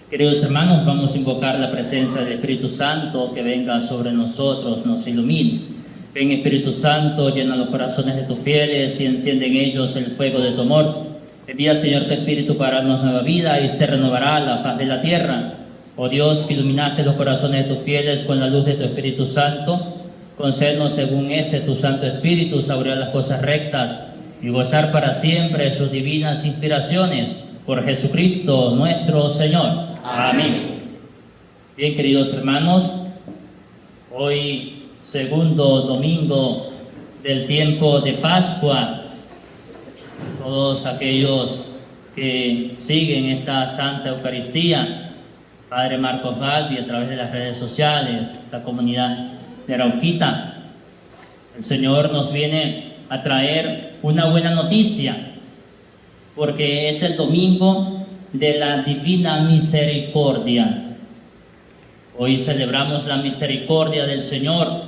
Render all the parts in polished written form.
Queridos hermanos, vamos a invocar la presencia del Espíritu Santo que venga sobre nosotros, nos ilumine. Ven Espíritu Santo, llena los corazones de tus fieles y enciende en ellos el fuego de tu amor. Envía, Señor, tu Espíritu para darnos nueva vida y se renovará la faz de la tierra. Oh Dios, que iluminaste los corazones de tus fieles con la luz de tu Espíritu Santo, concédenos según ese tu Santo Espíritu saborear las cosas rectas y gozar para siempre sus divinas inspiraciones. Por Jesucristo nuestro Señor. Amén. Bien, queridos hermanos, hoy segundo domingo del tiempo de Pascua, todos aquellos que siguen esta Santa Eucaristía, Padre Marcos Balbi a través de las redes sociales, la comunidad de Arauquita, el Señor nos viene a traer una buena noticia, porque es el domingo de la Divina Misericordia. Hoy celebramos la misericordia del Señor,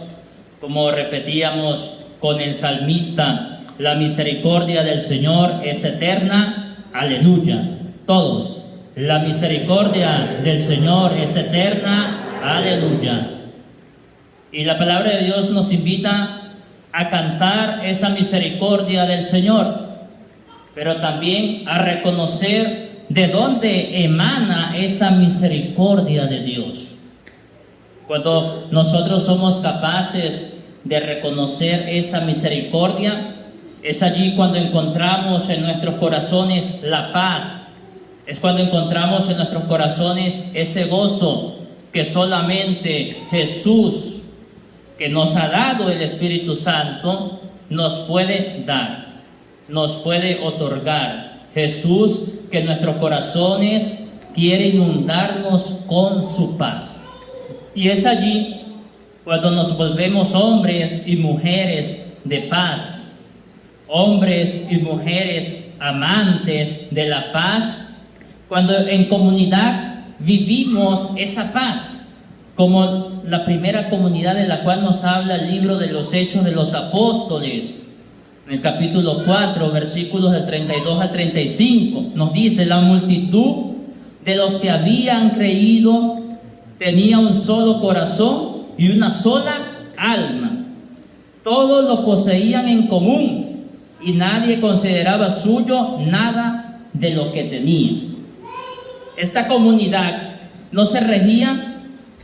como repetíamos con el salmista, la misericordia del Señor es eterna, aleluya. Todos, la misericordia del Señor es eterna, aleluya. Y la palabra de Dios nos invita a cantar esa misericordia del Señor, pero también a reconocer de dónde emana esa misericordia de Dios. Cuando nosotros somos capaces de reconocer esa misericordia, es allí cuando encontramos en nuestros corazones la paz, es cuando encontramos en nuestros corazones ese gozo que solamente Jesús, que nos ha dado el Espíritu Santo, nos puede dar, nos puede otorgar. Jesús, que en nuestros corazones quiere inundarnos con su paz. Y es allí cuando nos volvemos hombres y mujeres de paz, hombres y mujeres amantes de la paz, cuando en comunidad vivimos esa paz, como la primera comunidad de la cual nos habla el libro de los Hechos de los Apóstoles. En el capítulo 4, versículos del 32 al 35, nos dice: la multitud de los que habían creído tenía un solo corazón y una sola alma. Todos lo poseían en común y nadie consideraba suyo nada de lo que tenía. Esta comunidad no se regía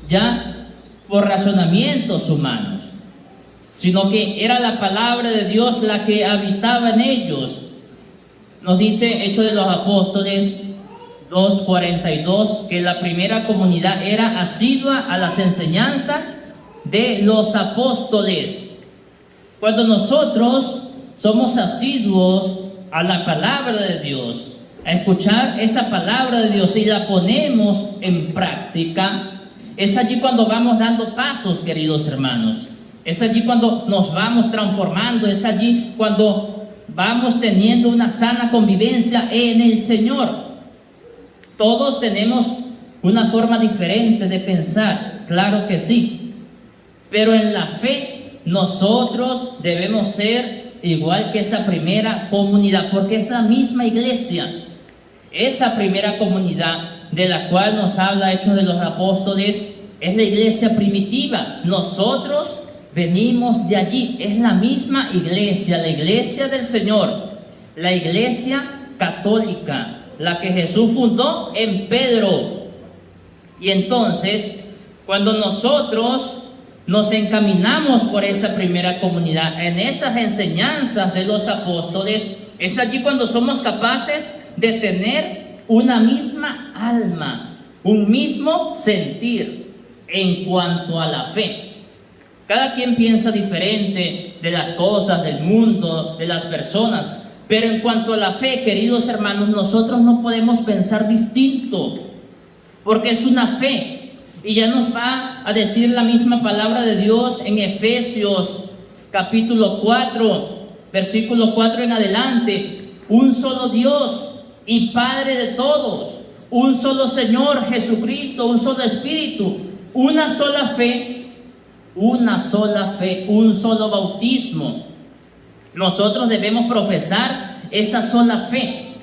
ya por razonamientos humanos, sino que era la palabra de Dios la que habitaba en ellos. Nos dice Hechos de los Apóstoles 2:42 que la primera comunidad era asidua a las enseñanzas de los apóstoles. Cuando nosotros somos asiduos a la palabra de Dios, a escuchar esa palabra de Dios y la ponemos en práctica, es allí cuando vamos dando pasos, queridos hermanos. Es allí cuando nos vamos transformando, es allí cuando vamos teniendo una sana convivencia en el Señor. Todos tenemos una forma diferente de pensar, claro que sí, pero en la fe nosotros debemos ser igual que esa primera comunidad, porque es la misma iglesia. Esa primera comunidad de la cual nos habla Hechos de los Apóstoles es la iglesia primitiva. Nosotros venimos de allí, es la misma iglesia, la iglesia del Señor, la iglesia católica, la que Jesús fundó en Pedro. Y entonces, cuando nosotros nos encaminamos por esa primera comunidad, en esas enseñanzas de los apóstoles, es allí cuando somos capaces de tener una misma alma, un mismo sentir en cuanto a la fe. Cada quien piensa diferente de las cosas, del mundo, de las personas, pero en cuanto a la fe, queridos hermanos, nosotros no podemos pensar distinto, porque es una fe. Y ya nos va a decir la misma palabra de Dios en Efesios capítulo 4, versículo 4 en adelante: un solo Dios y Padre de todos, un solo Señor Jesucristo, un solo Espíritu, una sola fe, un solo bautismo. Nosotros debemos profesar esa sola fe.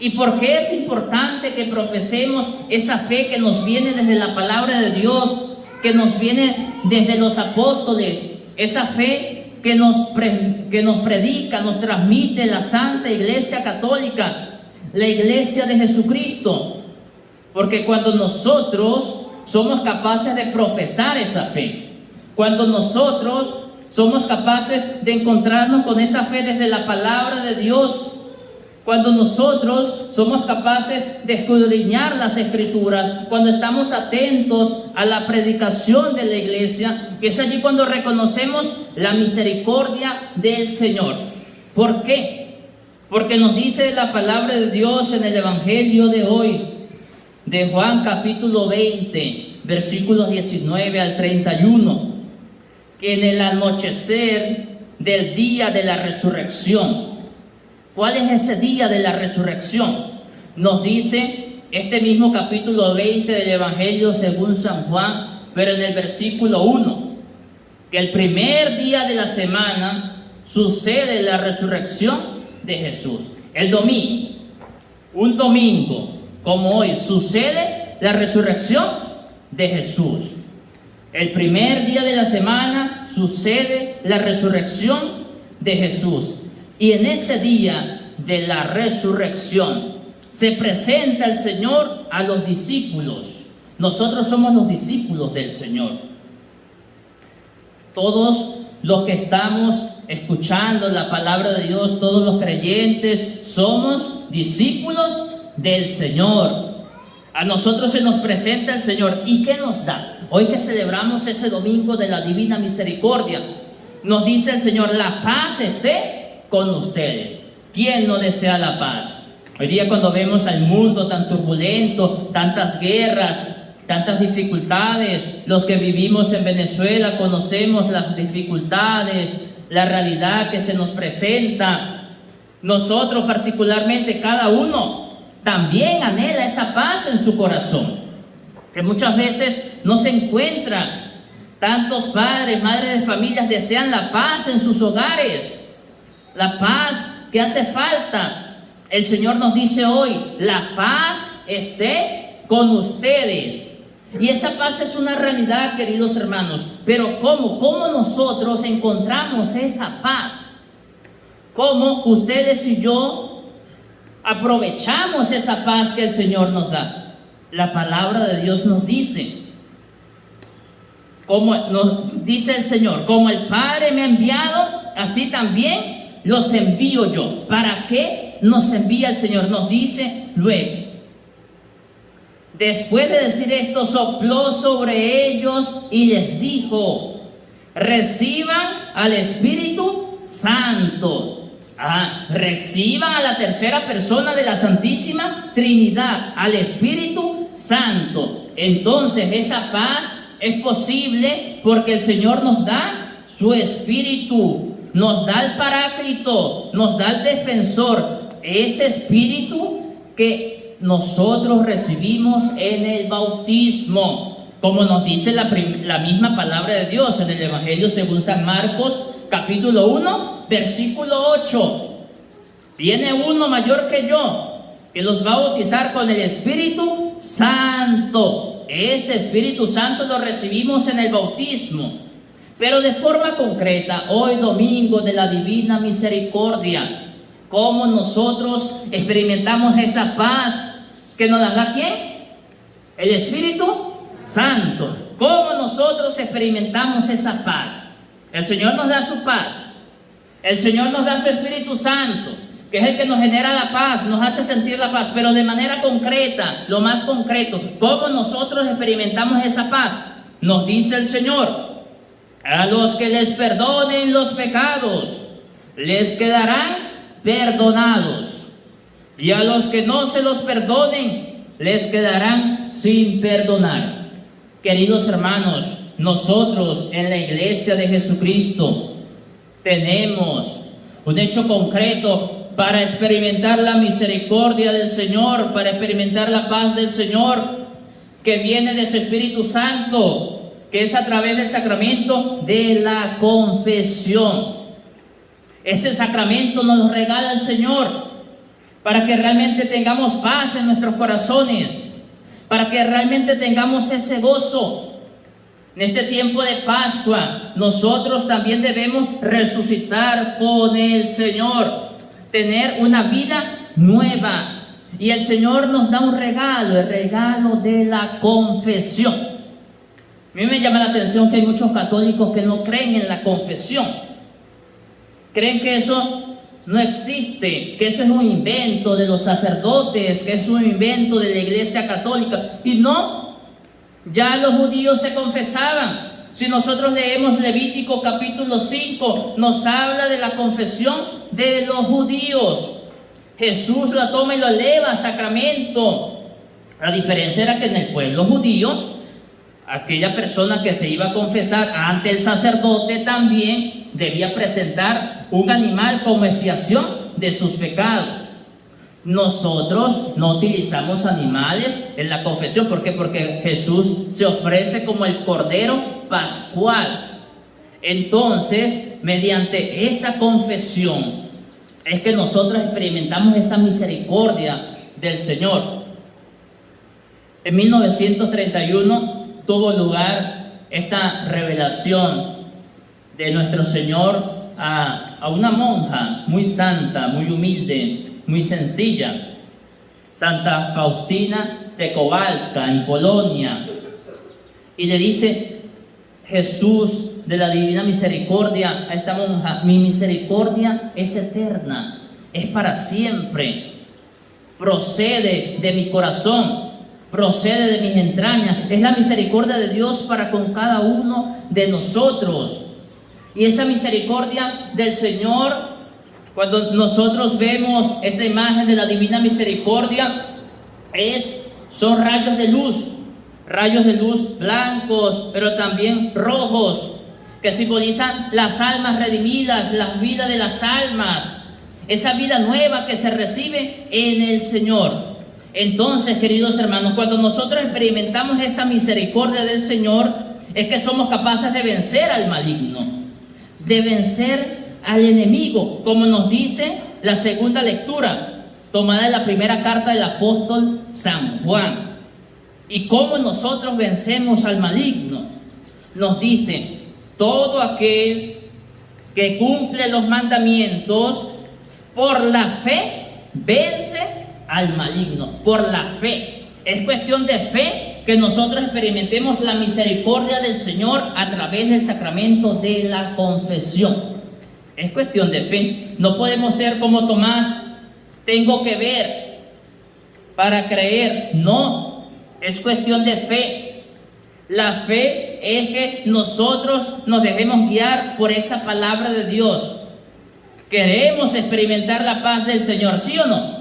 ¿Y por qué es importante que profesemos esa fe que nos viene desde la palabra de Dios, que nos viene desde los apóstoles? Esa fe que nos predica, nos transmite la Santa Iglesia Católica, la Iglesia de Jesucristo. Porque cuando nosotros somos capaces de profesar esa fe, cuando nosotros somos capaces de encontrarnos con esa fe desde la palabra de Dios, cuando nosotros somos capaces de escudriñar las Escrituras, cuando estamos atentos a la predicación de la iglesia, es allí cuando reconocemos la misericordia del Señor. ¿Por qué? Porque nos dice la palabra de Dios en el Evangelio de hoy, de Juan capítulo 20, versículos 19 al 31, que en el anochecer del día de la resurrección. ¿Cuál es ese día de la resurrección? Nos dice este mismo capítulo 20 del Evangelio según San Juan, pero en el versículo 1, que el primer día de la semana sucede la resurrección de Jesús. El domingo, un domingo como hoy, sucede la resurrección de Jesús. El primer día de la semana sucede la resurrección de Jesús. Y en ese día de la resurrección se presenta el Señor a los discípulos. Nosotros somos los discípulos del Señor. Todos los que estamos escuchando la palabra de Dios, todos los creyentes, somos discípulos del Señor. A nosotros se nos presenta el Señor. ¿Y qué nos da? Hoy que celebramos ese domingo de la Divina Misericordia, nos dice el Señor: la paz esté con ustedes. ¿Quién no desea la paz? Hoy día, cuando vemos al mundo tan turbulento, tantas guerras, tantas dificultades, los que vivimos en Venezuela conocemos las dificultades, la realidad que se nos presenta. Nosotros particularmente, cada uno también anhela esa paz en su corazón, que muchas veces no se encuentra. Tantos padres, madres de familias desean la paz en sus hogares, la paz que hace falta. El Señor nos dice hoy: la paz esté con ustedes. Y esa paz es una realidad, queridos hermanos. Pero ¿cómo nosotros encontramos esa paz? ¿Cómo ustedes y yo aprovechamos esa paz que el Señor nos da? La palabra de Dios nos dice, como nos dice el Señor: como el Padre me ha enviado, así también los envío yo. ¿Para qué nos envía el Señor? Nos dice luego. Después de decir esto, sopló sobre ellos y les dijo: reciban al Espíritu Santo. Reciban a la tercera persona de la Santísima Trinidad, al Espíritu Santo. Entonces esa paz es posible porque el Señor nos da su Espíritu, nos da el Paráclito, nos da el Defensor, ese Espíritu que nosotros recibimos en el bautismo, como nos dice la misma palabra de Dios en el Evangelio según San Marcos, capítulo 1, versículo 8. Viene uno mayor que yo, que los va a bautizar con el Espíritu Santo. Ese Espíritu Santo lo recibimos en el bautismo. Pero de forma concreta, hoy domingo de la Divina Misericordia, ¿cómo nosotros experimentamos esa paz que nos da quién? El Espíritu Santo. ¿Cómo nosotros experimentamos esa paz? El Señor nos da su paz. El Señor nos da su Espíritu Santo, que es el que nos genera la paz, nos hace sentir la paz, pero de manera concreta, lo más concreto, ¿cómo nosotros experimentamos esa paz? Nos dice el Señor: a los que les perdonen los pecados, les quedarán perdonados, y a los que no se los perdonen, les quedarán sin perdonar. Queridos hermanos, nosotros en la Iglesia de Jesucristo tenemos un hecho concreto para experimentar la misericordia del Señor, para experimentar la paz del Señor, que viene de su Espíritu Santo, que es a través del sacramento de la confesión. Ese sacramento nos lo regala el Señor. para que realmente tengamos paz en nuestros corazones, para que realmente tengamos ese gozo. En este tiempo de Pascua, nosotros también debemos resucitar con el Señor, tener una vida nueva. Y el Señor nos da un regalo, el regalo de la confesión. A mí me llama la atención que hay muchos católicos que no creen en la confesión. Creen que eso no existe, que eso es un invento de los sacerdotes, que es un invento de la Iglesia Católica. Y no, ya los judíos se confesaban. Si nosotros leemos Levítico capítulo 5, nos habla de la confesión de los judíos. Jesús la toma y lo eleva a sacramento. La diferencia era que en el pueblo judío, aquella persona que se iba a confesar ante el sacerdote también debía presentar un animal como expiación de sus pecados. Nosotros no utilizamos animales en la confesión. ¿Por qué? Porque Jesús se ofrece como el Cordero Pascual. Entonces, mediante esa confesión es que nosotros experimentamos esa misericordia del Señor. En 1931 tuvo lugar esta revelación de nuestro Señor a una monja muy santa, muy humilde, muy sencilla, Santa Faustina de Kowalska, en Polonia. Y le dice Jesús de la Divina Misericordia a esta monja: mi misericordia es eterna, es para siempre, procede de mi corazón, procede de mis entrañas, es la misericordia de Dios para con cada uno de nosotros. Y esa misericordia del Señor, cuando nosotros vemos esta imagen de la Divina Misericordia, son rayos de luz blancos, pero también rojos, que simbolizan las almas redimidas, la vida de las almas, esa vida nueva que se recibe en el Señor. Entonces, queridos hermanos, cuando nosotros experimentamos esa misericordia del Señor, es que somos capaces de vencer al maligno, de vencer al enemigo, como nos dice la segunda lectura, tomada en la primera carta del apóstol San Juan. ¿Y cómo nosotros vencemos al maligno? Nos dice: todo aquel que cumple los mandamientos por la fe vence al maligno. Por la fe. Es cuestión de fe que nosotros experimentemos la misericordia del Señor a través del sacramento de la confesión. Es cuestión de fe. No podemos ser como Tomás: tengo que ver para creer. No, es cuestión de fe. La fe es que nosotros nos dejemos guiar por esa palabra de Dios. ¿Queremos experimentar la paz del Señor? ¿Sí o no?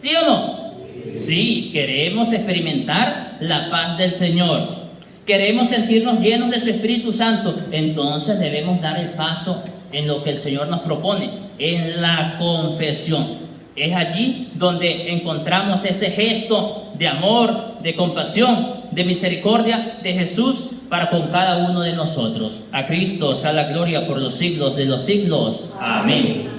¿Sí o no? Sí, queremos experimentar la paz del Señor. Queremos sentirnos llenos de su Espíritu Santo. Entonces debemos dar el paso en lo que el Señor nos propone, en la confesión. Es allí donde encontramos ese gesto de amor, de compasión, de misericordia de Jesús para con cada uno de nosotros. A Cristo sea la gloria por los siglos de los siglos. Amén.